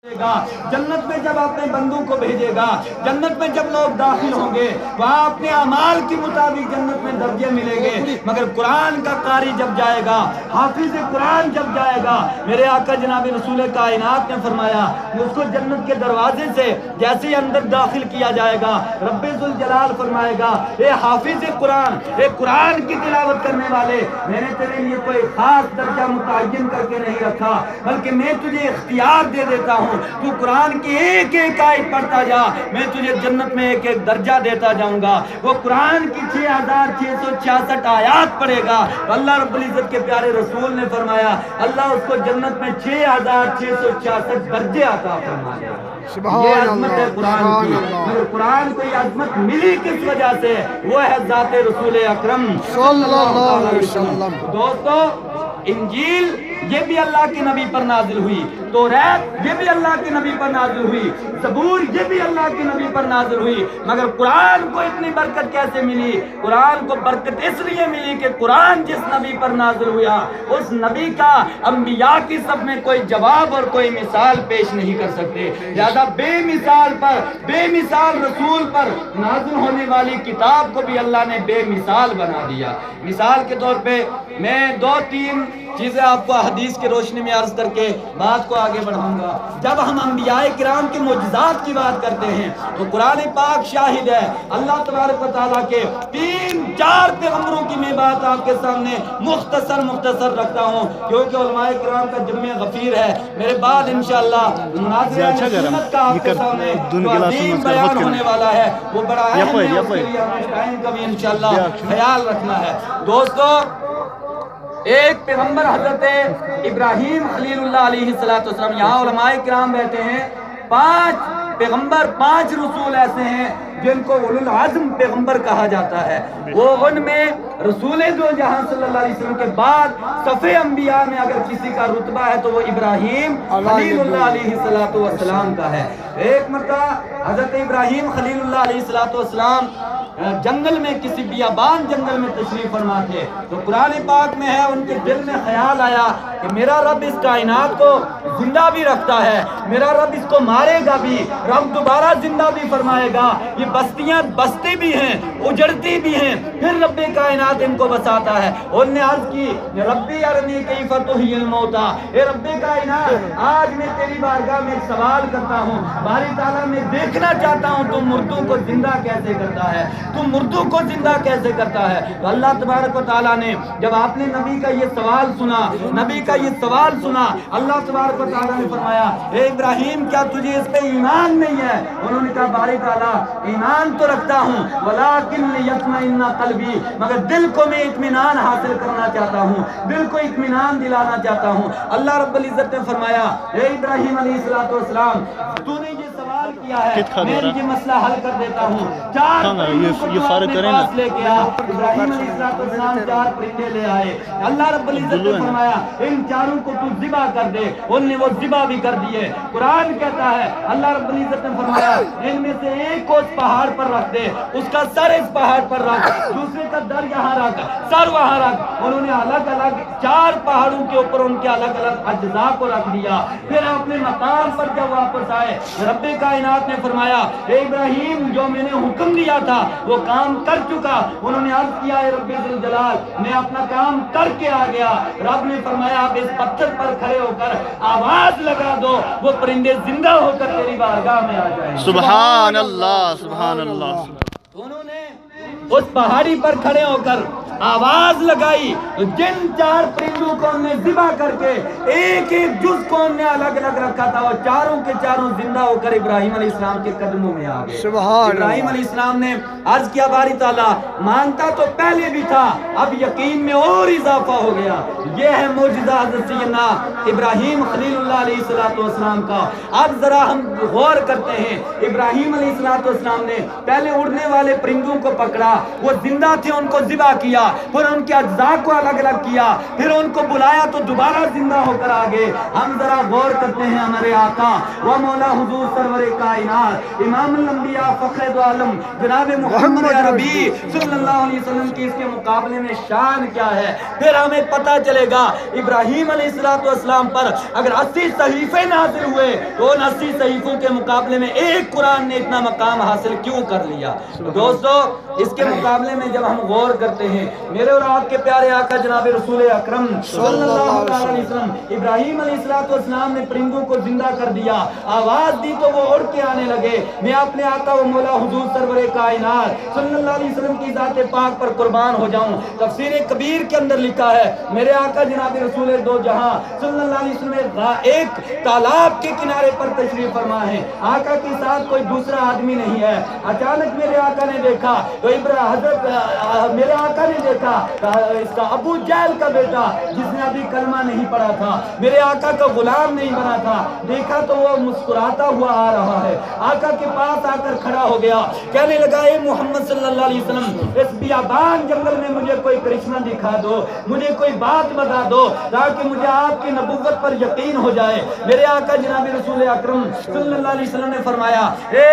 جنت میں جب اپنے بندوں کو بھیجے گا، جنت میں جب لوگ داخل ہوں گے وہاں اپنے اعمال کے مطابق جنت میں درجے ملیں گے، مگر قرآن کا قاری جب جائے گا، حافظ قرآن جب جائے گا، میرے آقا جناب رسول کائنات نے فرمایا اس کو جنت کے دروازے سے جیسے ہی اندر داخل کیا جائے گا، رب ذوالجلال فرمائے گا اے حافظ قرآن، اے قرآن کی تلاوت کرنے والے، میں نے تیرے لیے کوئی خاص درجہ متعین کر کے نہیں رکھا، بلکہ میں تجھے اختیار دے دیتا ہوں، تو قرآن کی ایک ایک آیت پڑھتا جا، میں تجھے جنت میں ایک ایک درجہ دیتا جاؤں گا۔ وہ قرآن کی 6666 آیات پڑھے گا، اللہ رب العزت کے پیارے رسول نے فرمایا اللہ اس کو جنت میں 6666 درجے عطا فرمائے گا۔ یہ عظمت ہے قرآن کی، مگر قرآن کو یہ عظمت ملی کس وجہ سے؟ وہ ہے ذات رسول اکرم صلی اللہ علیہ وسلم۔ دوستو انجیل یہ بھی اللہ کے نبی پر نازل ہوئی، توریت یہ بھی اللہ کے نبی پر نازل ہوئی، زبور یہ بھی اللہ کے نبی پر نازل ہوئی، مگر قرآن کو اتنی برکت کیسے ملی؟ قرآن کو برکت اس لیے ملی کہ قرآن جس نبی پر نازل ہوا اس نبی کا انبیاء کی سب میں کوئی جواب اور کوئی مثال پیش نہیں کر سکتے، لہذا بے مثال پر، بے مثال رسول پر نازل ہونے والی کتاب کو بھی اللہ نے بے مثال بنا دیا۔ مثال کے طور پہ میں 2-3 چیزیں آپ کو حدیث کی روشنی میں عرض کر کے بات کو آگے بڑھاؤں گا۔ جب ہم انبیاء کرام کے معجزات کی بات کرتے ہیں تو قرآن پاک شاہد ہے، اللہ تبارک و تعالیٰ کے 3-4 پیغمبروں کی میں بات آپ کے سامنے مختصر رکھتا ہوں، کیونکہ علماء کرام کا جمع غفیر ہے۔ میرے بعد انشاءاللہ مناظرہ سنت کا آپ کے سامنے جو عظیم بیان ہونے والا ہے وہ بڑا اہم ہے، اس کے لیے ہمیں ٹائم کا بھی انشاءاللہ خیال رکھنا ہے۔ دوستو ایک پیغمبر حضرت ابراہیم خلیل اللہ علیہ السلام، یہاں علماء کرام بیٹھے ہیں، 5 پیغمبر 5 رسول ایسے ہیں جن کو اولو العزم پیغمبر کہا جاتا ہے۔ وہ ان میں رسول دو جہاں صلی اللہ علیہ وسلم کے بعد صفِ انبیاء میں اگر کسی کا رتبہ ہے تو وہ ابراہیم خلیل اللہ علیہ السلام کا ہے۔ ایک مرتبہ حضرت ابراہیم خلیل اللہ علیہ السلام جنگل میں، کسی بیابان جنگل میں تشریف فرما تھے، تو قرآن پاک میں ہے ان کے دل میں خیال آیا کہ میرا رب اس کائنات کو زندہ بھی رکھتا ہے، میرا رب اس کو مارے گا بھی، رب دوبارہ زندہ بھی فرمائے گا، یہ بستیاں بستی بھی ہیں، اجڑتی بھی ہیں، پھر رب کائنات ان کو بساتا ہے۔ انہوں نے عرض کی ربی ارنی کیف تحیی الموتی، اے رب کائنات آج میں تیری بارگاہ میں ایک سوال کرتا ہوں، باری تعالیٰ میں دیکھنا چاہتا ہوں تو مردوں کو زندہ کیسے کرتا ہے، تو مردوں کو زندہ کیسے کرتا ہے؟ تو اللہ تبارک و تعالیٰ نے جب آپ نے نبی کا یہ سوال سنا، نبی کا یہ سوال سنا، اللہ تبارک و تعالیٰ نے فرمایا اے ابراہیم کیا تجھے اس پہ ایمان نہیں ہے؟ انہوں نے کہا باری تعالیٰ ایمان تو رکھتا ہوں، ولیکن لیطمئن قلبی، مگر دل کو میں اطمینان حاصل کرنا چاہتا ہوں، دل کو اطمینان دلانا چاہتا ہوں۔ اللہ رب العزت نے فرمایا اے ابراہیم علیہ السلام تو نے یہ سوال کیا ہے، میں یہ مسئلہ حل کر دیتا ہوں، 4 یہ فارغ کریں نا، لے کے آ۔ ابراہیم علیہ السلام 4 پرندے لے آئے، اللہ رب العزت نے فرمایا ان 4 کو تو ذبح کر دے، انہوں نے وہ ذبح بھی کر دیے۔ قرآن کہتا ہے اللہ رب العزت نے فرمایا ان میں سے ایک کو اس پہاڑ پر رکھ دے، اس کا سر اس پہاڑ پر رکھ، دوسرے کا در یہاں رکھ، سر وہاں رکھ۔ انہوں نے الگ الگ 4 پہاڑوں کے اوپر ان کے الگ الگ اجزاء کو رکھ دیا، پھر اپنے مقام پر جب واپس آئے رب کائنات نے فرمایا اے ابراہیم جو میں نے حکم دیا تھا وہ کام کر چکا۔ انہوں نے عرض کیا اے رب ذوالجلال میں اپنا کام کر کے آ گیا۔ رب نے فرمایا آپ اس پتھر پر کھڑے ہو کر آواز لگا دو، وہ پرندے زندہ ہو کر تیری بارگاہ میں آ جائیں۔ سبحان اللہ سبحان اللہ۔ انہوں نے اس پہاڑی پر کھڑے ہو کر آواز لگائی، جن 4 پرندوں کو ہم نے ذبح کر کے ایک ایک جز کو ہم نے الگ الگ رکھا تھا، وہ چاروں کے چاروں زندہ ہو کر ابراہیم علیہ السلام کے قدموں میں آ گئے۔ ابراہیم علیہ السلام نے عرض کیا باری تعالیٰ مانتا تو پہلے بھی تھا، اب یقین میں اور اضافہ ہو گیا۔ یہ ہے معجزہ حضرت سیدنا ابراہیم خلیل اللہ علیہ السلام کا۔ اب ذرا ہم غور کرتے ہیں، ابراہیم علیہ السلام نے پہلے اڑنے والے پرندوں کو پکڑا، وہ زندہ تھے ان کو ذبح کیا، پھر ان کے اجزاء کو الگ الگ کیا، پھر ان کو بلایا تو دوبارہ زندہ ہو کر آگے۔ ہم ذرا غور کرتے ہیں ہمارے آقا و مولا حضور سرور کائنات امام الانبیاء فخر دو عالم جناب محمد عربی صلی اللہ علیہ وسلم کی اس کے مقابلے میں شان کیا ہے، پھر ہمیں پتہ چلے گا ابراہیم علیہ السلام پر اگر 80 صحیفے نازل ہوئے تو ان 80 صحیفوں کے مقابلے میں ایک قرآن نے اتنا مقام حاصل کیوں کر لیا۔ دوستو اس کے مقابلے میں جب ہم غور کرتے ہیں، میرے اور آپ کے پیارے آقا جناب رسول اکرم صلی اللہ علیہ وسلم ابراہیم علیہ السلام نے پرندوں کو زندہ کر دیا، آواز دی تو وہ اڑ کے آنے لگے۔ میں اپنے آقا و مولا حضور سرور کائنات صلی اللہ علیہ وسلم کی ذات پاک پر قربان ہو جاؤں، تفسیر کبیر کے اندر لکھا ہے میرے آقا جناب رسول دو جہاں صلی اللہ علیہ وسلم ایک تالاب کے کنارے پر تشریف فرما ہے، آقا کے ساتھ کوئی دوسرا آدمی نہیں ہے۔ اچانک میرے آقا نے دیکھا تو میرے آقا نے دیکھا اس کا ابو جہل کا بیٹا جس نے ابھی کلمہ نہیں پڑھا تھا، میرے آقا کا غلام نہیں بنا تھا، دیکھا تو وہ مسکراتا ہوا آ رہا ہے، آقا کے پاس آ کر کھڑا ہو گیا، کہنے لگا اے محمد صلی اللہ علیہ وسلم اس بیابان جنگل میں مجھے کوئی کرشمہ دکھا دو، مجھے کوئی بات بتا دو تاکہ مجھے آپ کی نبوت پر یقین ہو جائے۔ میرے آقا جناب رسول اکرم صلی اللہ علیہ وسلم نے فرمایا اے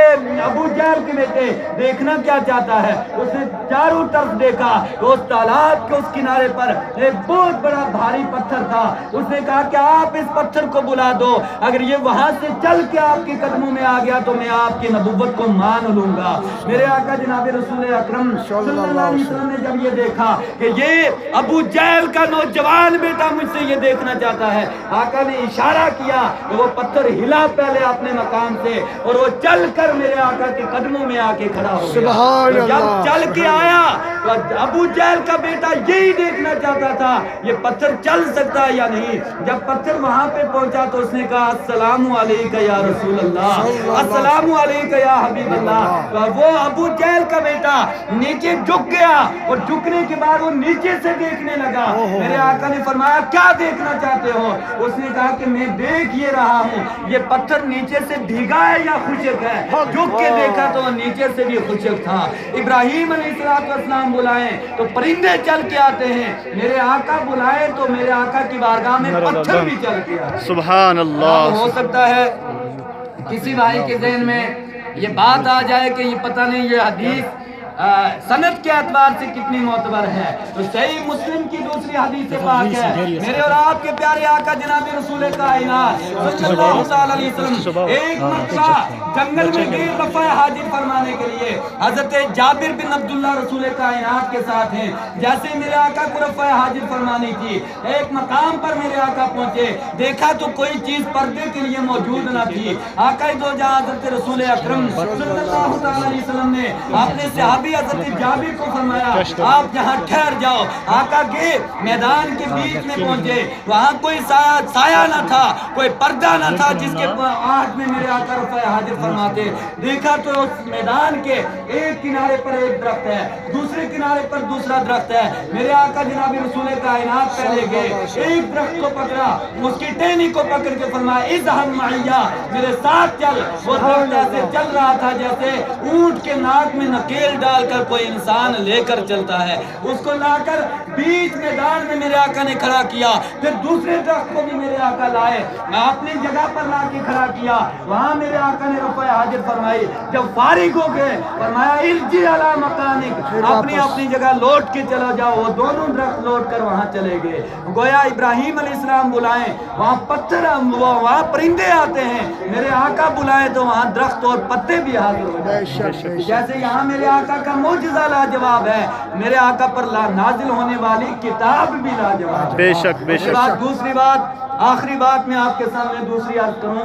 ابو جہل کے بیٹے دیکھنا کیا چاہتا ہے؟ اس نے چاروں طرف دیکھا تو اس تالاب کے اس کنارے پر ایک بہت بڑا بھاری پتھر تھا، اس نے کہا کہ آپ اس پتھر کو بلا دو، اگر یہ وہاں سے چل کے آپ کے قدموں میں آ گیا تو میں آپ کی نبوت کو مان لوں گا۔ میرے آقا جناب رسول اکرم صلی اللہ علیہ وسلم نے جب یہ دیکھا کہ یہ ابو جہل کا نوجوان بیٹا مجھ سے یہ دیکھنا چاہتا ہے، آقا نے اشارہ کیا کہ وہ پتھر ہلا پہلے اپنے مقام سے اور وہ چل کر میرے آقا کے قدموں میں آ کے کھڑا ہو گیا۔ جب چل کے آیا تو ابو جہل کا بیٹا یہی دیکھنا چاہتا تھا یہ پتھر چل سکتا ہے یا نہیں۔ جب پتھر وہاں پہ پہنچا تو اس نے کہا السلام علیکہ یا رسول اللہ، السلام علیکہ یا حبیب اللہ۔ وہ ابو جہل کا بیٹا نیچے جھک گیا اور جھکنے کے بعد وہ نیچے سے دیکھنے لگا۔ میرے آقا نے فرمایا کیا دیکھنا چاہتے ہو؟ اس نے کہا کہ میں دیکھ یہ رہا ہوں یہ پتھر نیچے سے بھیگا ہے یا خشک ہے۔ جھک کے دیکھا تو نیچے سے بھی خشک تھا۔ ابراہیم علیہ السلام بلائیں تو پرندے چل کے آتے ہیں، میرے آقا بلائیں تو میرے آقا کی بارگاہ میں پتھر بھی چل کے آتے ہیں۔ سبحان اللہ۔ ہو سکتا ہے کسی بھائی کے ذہن میں یہ بات آ جائے کہ یہ پتہ نہیں یہ حدیث سند کے اعتبار سے کتنی معتبر ہے، تو صحیح مسلم کی دوسری حدیث پاک ہے میرے اور آپ کے پیارے آقا جناب رسول کائنات صلی اللہ علیہ وسلم ایک مرتبہ جنگل میں گئے رفع حاجت فرمانے کے لیے، حضرت جابر بن عبداللہ رسول کائنات کے ساتھ ہیں، جیسے میرے آقا کو رفع حاجت فرمانی تھی ایک مقام پر میرے آقا پہنچے، دیکھا تو کوئی چیز پردے کے لیے موجود نہ تھی۔ آقا دو جہاں حضرت رسول اکرم صلی اللہ علیہ وسلم نے اپنے صحابہ حضرت جابر کو فرمایا آپ یہاں ٹھہر جاؤ۔ آقا کے میدان کے بیچ میں پہنچے، وہاں کوئی سایہ نہ تھا، کوئی پردہ نہ تھا جس کے آٹھ میں میرے آقا رفع حاجت فرماتے۔ دیکھا تو اس میدان کے ایک کنارے پر ایک درخت ہے، دوسرے کنارے پر دوسرا درخت ہے۔ میرے آقا جناب رسول کائنات پہلے گئے، ایک درخت کو پکڑا، اس کی ٹہنی کو پکڑ کے فرمایا اذهب معیا، میرے ساتھ چل۔ وہ درخت ایسے چل رہا تھا جیسے اونٹ کے ناک میں نکیل ڈال کر کوئی انسان لے کر چلتا ہے، اس کو لا کر بیچ میدان میں میرے آقا نے کھڑا کیا، پھر دوسرے درخت کو بھی میرے آقا لائے، اپنی جگہ پر لا کے کھڑا کیا، وہاں میرے آقا نے رفع حاجت فرمائی۔ جب فارغ ہو گئے فرمایا ارجع الی مکانک، اپنی اپنی جگہ لوٹ کے چلا جاؤ۔ وہ دونوں درخت لوٹ کر وہاں چلے گئے، گویا ابراہیم علیہ السلام بلائیں وہاں پتھر وہاں پرندے آتے ہیں، میرے آقا بلائیں تو وہاں درخت اور پتے بھی حاضر ہو جائیں۔ جیسے یہاں میرے آقا کا معجزہ لاجواب ہے، میرے آقا پر نازل ہونے والی کتاب بھی لاجواب ہے۔ بے شک بے شک۔ دوسری بات آخری بات میں آپ کے سامنے دوسری عرض کروں،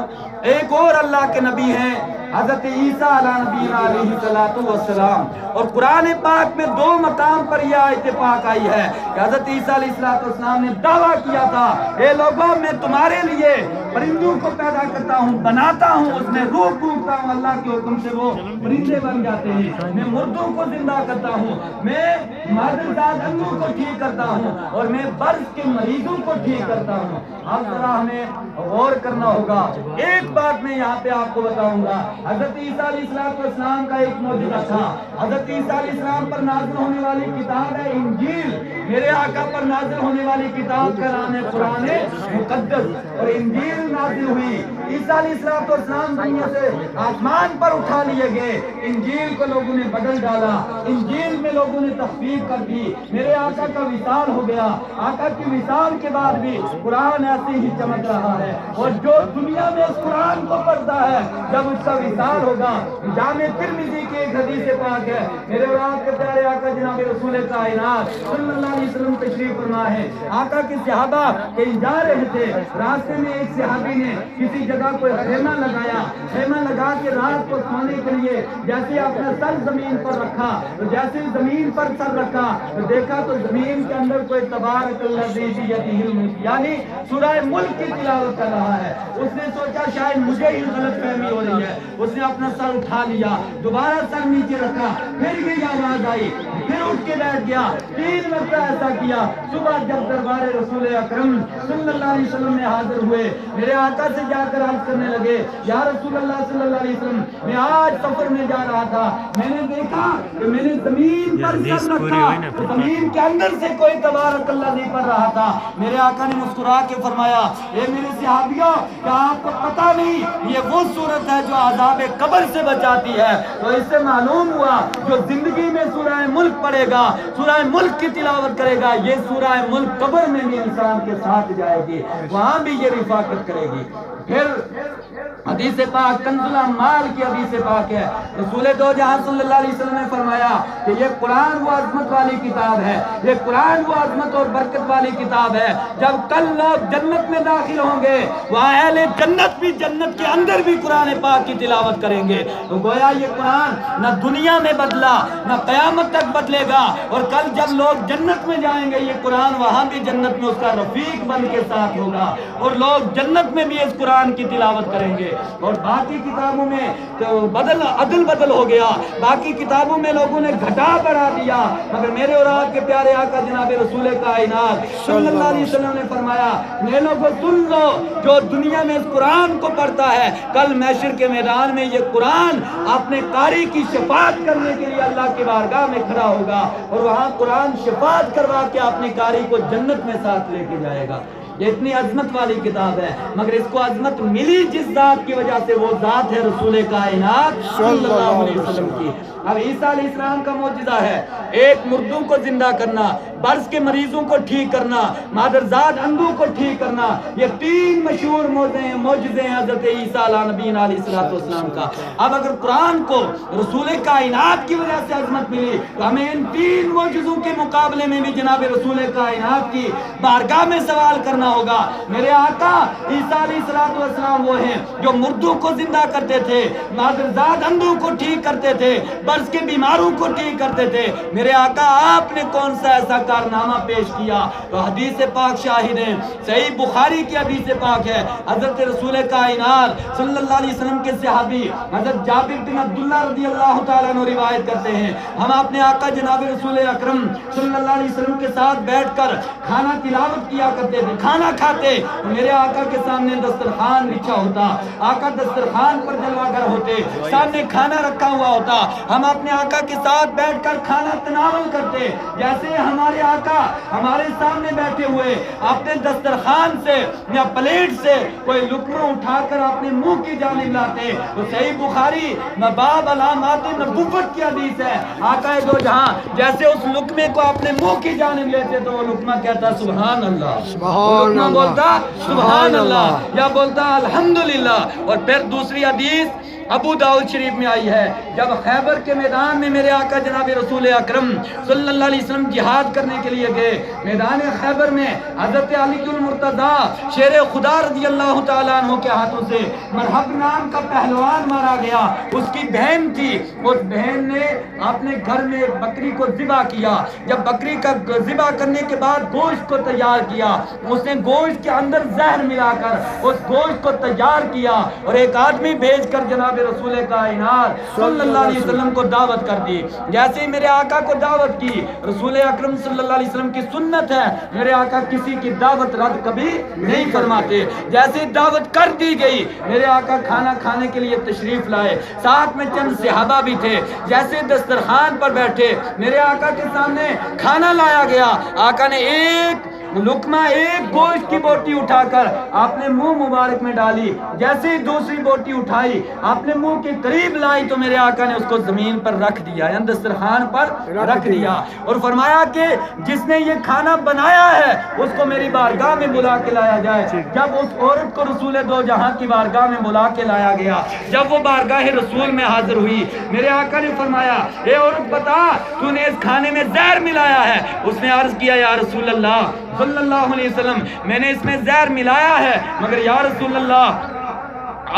ایک اور اللہ کے نبی ہیں حضرت عیسیٰ علیہ السلام، اور قرآن پاک میں دو مقام پر یہ آیت پاک آئی ہے کہ حضرت عیسیٰ علیہ السلام نے دعویٰ کیا تھا اے لوگوں میں تمہارے لیے परिंदों को पैदा करता हूँ, बनाता हूँ, उसमें रूह फूंकता हूँ, अल्लाह के हुक्म से वो परिंदे बन जाते हैं। मैं मुर्दों को जिंदा करता हूँ, मैं मादरदार अंधों को ठीक करता हूँ, और मैं बर्स के मरीजों को ठीक करता हूँ। अब जरा हमें गौर करना होगा। एक बात मैं यहाँ पे आपको बताऊंगा। हजरत ईसा अलैहिस्सलाम का एक मौजूदा था। हजरत ईसा अलैहिस्सलाम पर नाज़िल होने वाली किताब है इंजील। मेरे आका पर नाज़िल होने वाली किताब का नाम है कुरान मुक़द्दस, और इंजील नाज़िल हुई। ईसा अलैहिस्सलाम दुनिया से आसमान पर उठा लिए गए। इंजील को लोगों ने बदल डाला, इंजील में लोगों ने तख्फीफ कर दी। मेरे आका का विसाल हो गया। आका की विसाल के बाद भी कुरान ऐसे ही चमक रहा है, और जो दुनिया में इस कुरान को पढ़ता है, जब उसका विसाल होगा। जामे तिर्मिज़ी की एक हदीस पाक है, मेरे और आपके प्यारे आका जनाब रसूल कायनात सल्लल्लाहु अलैहि वसल्लम तशरीफ फरमा है। आका के सहाबा कहीं जा रहे थे, रास्ते में एक सहाबी ने किसी जगह कोई खेमा लगाया। खेमा लगा के रात को सोने के लिए जैसे अपना सर जमीन पर रखा, तो जैसे जमीन पर सर रखा तो देखा तो जमीन के अंदर कोई तबारकल्लज़ी बियदिहिल मुल्क यानी सूरह मुल्क की तिलावत कर रहा है। उसने सोचा शायद मुझे ही गलतफहमी हो रही है। उसने अपना सर उठा लिया, दोबारा सर नीचे रखा, फिर ये आवाज आई, फिर उठ के बैठ गया। 3 मरतबा ऐसा किया। सुबह जब दरबार रसूल अकरम सल्लल्लाहु अलैहि वसल्लम में हाजिर हुए, मेरे आका से जाकर अर्ज करने लगे, या रसूल अल्लाह सल्लल्लाहु अलैहि वसल्लम, मैं आज सफर में जा रहा था, मैंने देखा कि मैंने जमीन पर सर रखा, तो जमीन के अंदर से कोई तबारकल्लाज़ी पढ़ रहा था। मेरे आका ने मुस्कुरा के फरमाया, ए मेरे सहाबियों, क्या आपको पता नहीं ये वो सूरत है जो अज़ाब कब्र से बचाती है? तो इससे मालूम हुआ जो जिंदगी में सूरह मुल्क पढ़ेगा, सूरह मुल्क की तिलावत करेगा, ये सूरह मुल्क कब्र में भी इंसान के साथ जाएगी, वहां भी ये रिफाकत करेगी। फिर हदीस पाक कंजुल अम्माल की हदीस पाक है, रसूल दो जहां सल्लल्लाहु अलैहि वसल्लम ने फरमाया कि ये कुरान वो अजमत वाली किताब है, ये कुरान वो अजमत और बरकत वाली किताब है। जब कल लोग जन्नत में दाखिल होंगे, वहाँ अहले जन्नत भी जन्नत के अंदर भी कुरान पाक की तिलावत करेंगे। तो गोया ये कुरान न दुनिया में बदला, न कयामत तक बदलेगा, और कल जब लोग जन्नत में जाएंगे, ये कुरान वहाँ भी जन्नत में उसका रफीक बन के साथ होगा, और लोग जन्नत में भी इस कुरान की तिलावत करेंगे। और बाकी किताबों में तो अदल बदल हो गया, बाकी किताबों में लोगों ने घटा बढ़ा दिया, मगर मेरे और आपके प्यारे आका जनाब रसूल कायनात सल्लल्लाहु अलैहि वसल्लम ने फरमाया, मेरे लोगों सुन लो, जो दुनिया में इस कुरान को पढ़ता है, कल महशर के मैदान में ये कुरान अपने कारी की शफाअत करने के लिए अल्लाह की बारगाह में खड़ा होगा, और वहाँ कुरान शफाअत करवा के अपनी कारी को जन्नत में साथ लेके जाएगा। ये इतनी अजमत वाली किताब है, मगर इसको अजमत मिली जिस जात की वजह से, वो जात है रसूल कायनात सल्लल्लाहु अलैहि वसल्लम की। अब ईसा अलैहिस्सलाम का मौजूदा है, एक मुर्दों को जिंदा करना, बर्स के मरीजों को ठीक करना, मादरजाद अंधों को ठीक करना, ये 3 मशहूर मौजूदे हैं हजरत ईसा अलैहिस्सलाम का। अब अगर कुरान को रसूल कायनात की वजह से अजमत मिली, तो हमें इन 3 मौजूदों के मुकाबले में भी जनाब रसूल कायनात की बारगाह में सवाल करना होगा। मेरे आका ईसा अलैहिस्सलाम वो हैं जो मुर्दों को जिंदा करते थे, मादरजाद अंधों को ठीक करते थे, बर्स के बीमारों को ठीक करते थे। मेरे आका आपने कौन सा ऐसा कारनामा पेश किया? तो हदीस पाक शाहिद है, सही बुखारी की हदीस पाक है, हजरत रसूल कायनात सल्लल्लाहु अलैहि वसल्लम के सहाबी हजरत जाबिर बिन अब्दुल्लाह रज़ियल्लाहु ताला अन्हु रिवायत करते हैं, हम अपने आका जनाब रसूल अकरम सल्लल्लाहु अलैहि वसल्लम के साथ बैठकर खाना तिलावत किया करते थे। खाना खाते तो मेरे आका के सामने दस्तरखान बिछा होता, आका दस्तरखान पर जलवागर होते, सामने खाना रखा हुआ होता, हम अपने आका के साथ बैठकर खाना तनावल करते। जैसे हमारे आका हमारे सामने बैठे हुए अपने दस्तरखान से या प्लेट से कोई लुकमा उठाकर अपने मुंह की जानिब लाते, तो सही बुखारी बाब अलामात नबुव्वत की हदीस है, आका दो जहां जैसे उस लुकमे को अपने मुंह की जानिब लेते तो वो लुकमा कहता सुभान अल्लाह, लुकमा बोलता सुभान अल्लाह या बोलता अल्हम्दुलिल्लाह। और फिर दूसरी हदीस अबू दाऊद शरीफ में आई है, जब खैबर के मैदान में मेरे आका जनाब रसूल अकरम सल्लल्लाहु अलैहि वसल्लम जिहाद करने के लिए गए। मैदान खैबर में हजरत अलीउल मुर्तज़ा शेर खुदा रज़ी अल्लाह तआला अन्हु के हाथों से मरहब नाम का पहलवान मारा गया। उसकी बहन थी, उस बहन ने अपने घर में एक बकरी को ज़िबा किया। जब बकरी का ज़िबा करने के बाद गोश्त को तैयार किया, उसने गोश्त के अंदर जहर मिलाकर उस गोश्त को तैयार किया और एक आदमी भेजकर जनाब रसूल कायनात सल्लल्लाहु अलैहि वसल्लम को दावत कर दी। जैसे ही मेरे आका को दावत की, रसूल अकरम सल्लल्लाहु अलैहि वसल्लम की सुन्नत है, मेरे आका किसी की दावत रद्द कभी नहीं फरमाते। जैसे दावत कर दी गई, मेरे आका खाना खाने के लिए तशरीफ लाए, साथ में चंद सहाबा भी थे। जैसे दस्तरखान पर बैठे, मेरे आका के सामने खाना लाया गया। आका ने एक लुकमा, एक गोश्त की बोटी उठाकर आपने मुंह मुबारक में डाली। जैसे ही दूसरी बोटी उठाई, आपने मुंह के करीब लाई, तो मेरे आका ने उसको जमीन पर रख दिया, यानी दस्तरखान पर रख दिया और फरमाया कि जिसने ये खाना बनाया है उसको मेरी बारगाह में बुला के लाया जाए। जब उस औरत को रसूल दो जहां की बारगाह में बुला के लाया गया, जब वो बारगाह रसूल में हाजिर हुई, मेरे आका ने फरमाया, ए औरत बता, तूने इस खाने में जहर मिलाया है? उसने अर्ज किया, या रसूल अल्लाह सल्लल्लाहु अलैहि वसल्लम, मैंने इसमें जहर मिलाया है, मगर या रसूल अल्लाह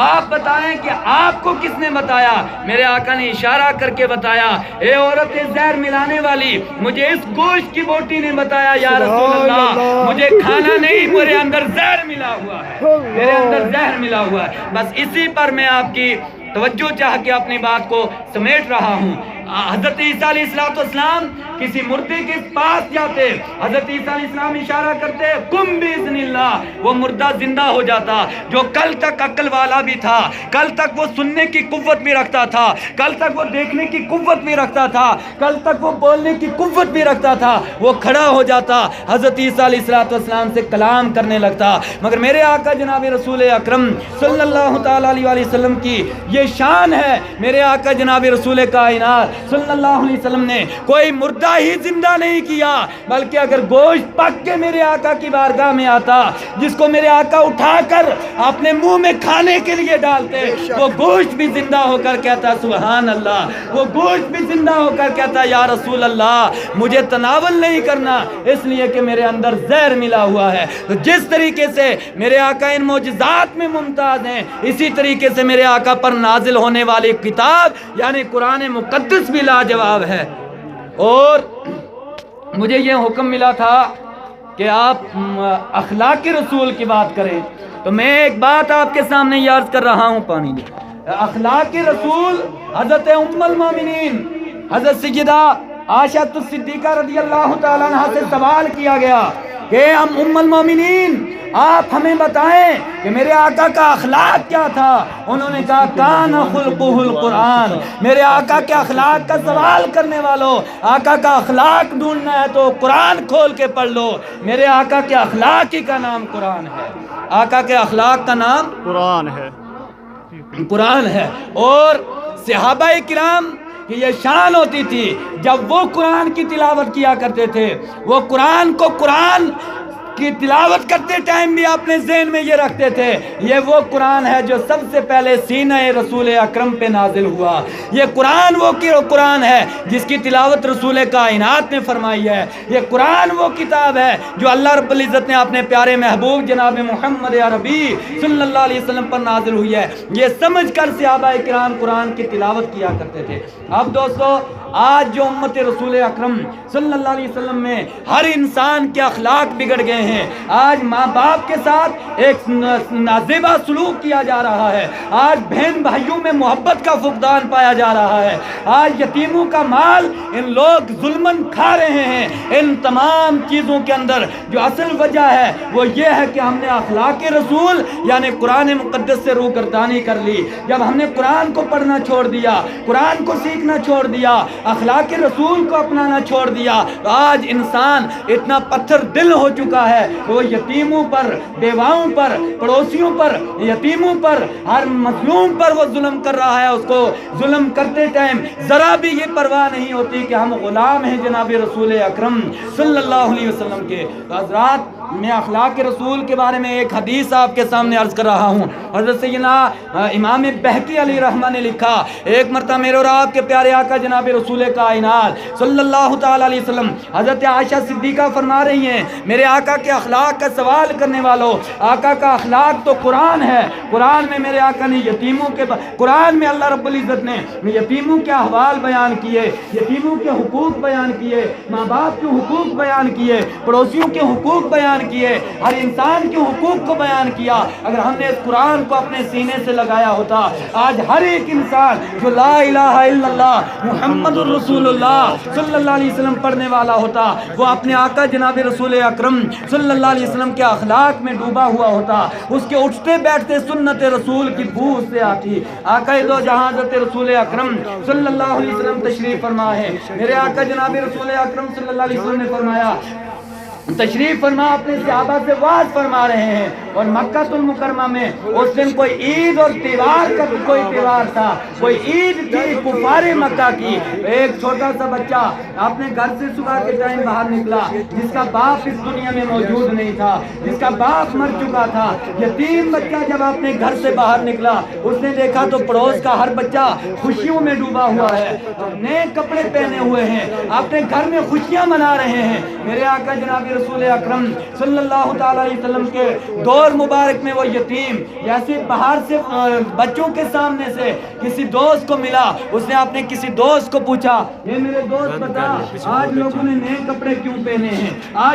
आप बताएं कि आपको किसने बताया? मेरे आका ने इशारा करके बताया, ए औरत जहर मिलाने वाली, मुझे इस गोश्त की बोटी ने बताया या रसूल अल्लाह, मुझे खाना नहीं, मेरे अंदर जहर मिला हुआ है, मेरे अंदर जहर मिला हुआ है। बस इसी पर मैं आपकी तवज्जो चाह के अपनी बात को समेट रहा हूँ। हजरत ईसा अलैहिस्सलाम किसी मुर्दे के पास जाते, हजरत ईसा अलैहिस्सलाम इशारा करते, कुम बिइज़्निल्लाह, वो मुर्दा जिंदा हो जाता। जो कल तक अक्ल वाला भी था, कल तक वो सुनने की कुव्वत भी रखता था, कल तक वो देखने की कुव्वत भी रखता था, कल तक वो बोलने की कुव्वत भी रखता था, वो खड़ा हो जाता, हजरत ईसा अलैहिस्सलाम से कलाम करने लगता। मगर मेरे आका जनाब रसूल अकरम सल्लल्लाहु तआला अलैहि वसल्लम की ये शान है, मेरे आका जनाब रसूल कायनात सल्लल्लाहु अलैहि वसल्लम ने कोई मुर्दा ही जिंदा नहीं किया, बल्कि अगर गोश्त पक के मेरे आका की बारगाह में आता, जिसको मेरे आका उठाकर अपने मुंह में खाने के लिए डालते, वो गोश्त भी जिंदा होकर कहता सुभान अल्लाह, वो गोश्त भी जिंदा होकर कहता या रसूल अल्लाह, मुझे तनावल नहीं करना इसलिए कि मेरे अंदर जहर मिला हुआ है। तो जिस तरीके से मेरे आका इन मौजज़ात में मुमताज हैं, इसी तरीके से मेरे आका पर नाजिल होने वाली किताब यानी कुरान मुक़द्दस भी लाजवाब है। और मुझे ये हुक्म मिला था कि आप अखलाक रसूल की बात करें, तो मैं एक बात आपके सामने याद कर रहा हूँ, पानी दे। अखलाक रसूल हज़रत उम्मुल मोमिनीन हज़रत सय्यदा आयशा सिद्दीक़ा रज़ियल्लाहु तआला अन्हा से सवाल किया गया कि हम उम्मुल मोमिनीन, आप हमें बताएं कि मेरे आका का अखलाक क्या था? उन्होंने कहा काना खुल्कुहुल कुरान। मेरे आका के अखलाक का सवाल करने वालों, आका का अखलाक ढूंढना है तो कुरान खोल के पढ़ लो। मेरे आका के अखलाक ही का नाम कुरान है, आका के अखलाक का नाम कुरान है, कुरान है। और सहाबाए किराम कि ये शान होती थी जब वो कुरान की तिलावत किया करते थे, वो कुरान को कुरान की तिलावत करते टाइम भी अपने ज़हन में ये रखते थे, ये वो कुरान है जो सबसे पहले सीने रसूल अकरम पे नाजिल हुआ। ये कुरान वो कुरान है जिसकी तिलावत रसूल कायनात ने फरमाई है। ये कुरान वो किताब है जो अल्लाह रब्बुल इज़्ज़त ने अपने प्यारे महबूब जनाब मोहम्मद अरबी सल्लल्लाहु अलैहि वसल्लम पर नाजिल हुई है। ये समझ कर सहाबाए किराम कुरान की तिलावत किया करते थे। अब दोस्तों, आज जो उम्मत रसूल अकरम सल्लल्लाहु अलैहि वसल्लम में हर इंसान के अखलाक बिगड़ गए हैं। आज माँ बाप के साथ एक नाज़ेबा सलूक किया जा रहा है, आज बहन भाइयों में मोहब्बत का फुकदान पाया जा रहा है, आज यतीमों का माल इन लोग जुल्मन खा रहे हैं। इन तमाम चीज़ों के अंदर जो असल वजह है वो ये है कि हमने अखलाक रसूल यानी कुरान मुक़द्दस से रूगर्दानी कर ली। जब हमने कुरान को पढ़ना छोड़ दिया, कुरान को सीखना छोड़ दिया, अखलाक रसूल को अपनाना छोड़ दिया, तो आज इंसान इतना पत्थर दिल हो चुका है, वो यतीमों पर, बेवाओं पर, पड़ोसियों पर, यतीमों पर, हर मजलूम पर वो जुल्म कर रहा है। उसको जुल्म करते टाइम ज़रा भी ये परवाह नहीं होती कि हम गुलाम हैं जनाब रसूल अकरम सल्लल्लाहु अलैहि वसल्लम के। तो हज़रात, मैं अखलाक के रसूल के बारे में एक हदीस आपके सामने अर्ज कर रहा हूँ। हज़रत सैयदना इमाम बहकी अली रहमा ने लिखा, एक मरतबा मेरे और आपके प्यारे आका जनाब रसूल कायनात सल्लल्लाहु ताला अलैहि वसल्लम हज़रत आयशा सिद्दीक़ा फरमा रही हैं, मेरे आका के अखलाक का सवाल करने वालों, आका का अखलाक तो कुरान है। कुरान में मेरे आका ने यतीमों के, कुरान में अल्लाह रब्बुल इज़्ज़त ने यतीमों के अहवाल बयान किए, यतीमों के हुकूक बयान किए, माँ बाप के हुकूक बयान किए, पड़ोसियों के हुकूक बयान किए, हर इंसान के हुकूक को बयान किया। अगर हमने इस कुरान को अपने सीने से लगाया होता, आज हर एक इंसान जो ला इलाहा इल्लल्लाह मुहम्मदुर रसूलुल्लाह सल्लल्लाहु अलैहि वसल्लम पढ़ने वाला होता, वो अपने आका जनाब रसूल अकरम सल्लल्लाहु अलैहि वसल्लम के अखलाक में डूबा हुआ होता। उसके उठते बैठते सुन्नत रसूल की बू से आती। आका दो जहां हज़रत रसूल अकरम सल्लल्लाहु अलैहि वसल्लम तशरीफ फरमा है। मेरे आका जनाब रसूल अकरम सल्लल्लाहु अलैहि वसल्लम ने फरमाया, तशरीफ फरमा अपने सहाबा से वाज फरमा रहे हैं, और मक्कातुल मुकरमा में उस दिन कोई ईद और त्योहार का कोई त्योहार था, कोई ईद थी कुफारे मक्का की। एक छोटा सा बच्चा अपने घर से सुबह के टाइम बाहर निकला, जिसका बाप इस दुनिया में मौजूद नहीं था, जिसका बाप मर चुका था। यतीम बच्चा जब अपने घर से बाहर निकला, उसने देखा तो पड़ोस का हर बच्चा खुशियों में डूबा हुआ है, नए कपड़े पहने हुए हैं, अपने घर में खुशियां मना रहे हैं। मेरे आका जनाब रसूल अकरम सल्लल्लाहु ताला अलैहि वसल्लम के दौर मुबारक में वो यतीम जैसे बाहर से बच्चों के सामने से किसी दोस्त को मिला, उसने अपने किसी दोस्त को पूछा, ये मेरे दोस्त बता आज लोगों ने नए कपड़े क्यों पहने हैं, आज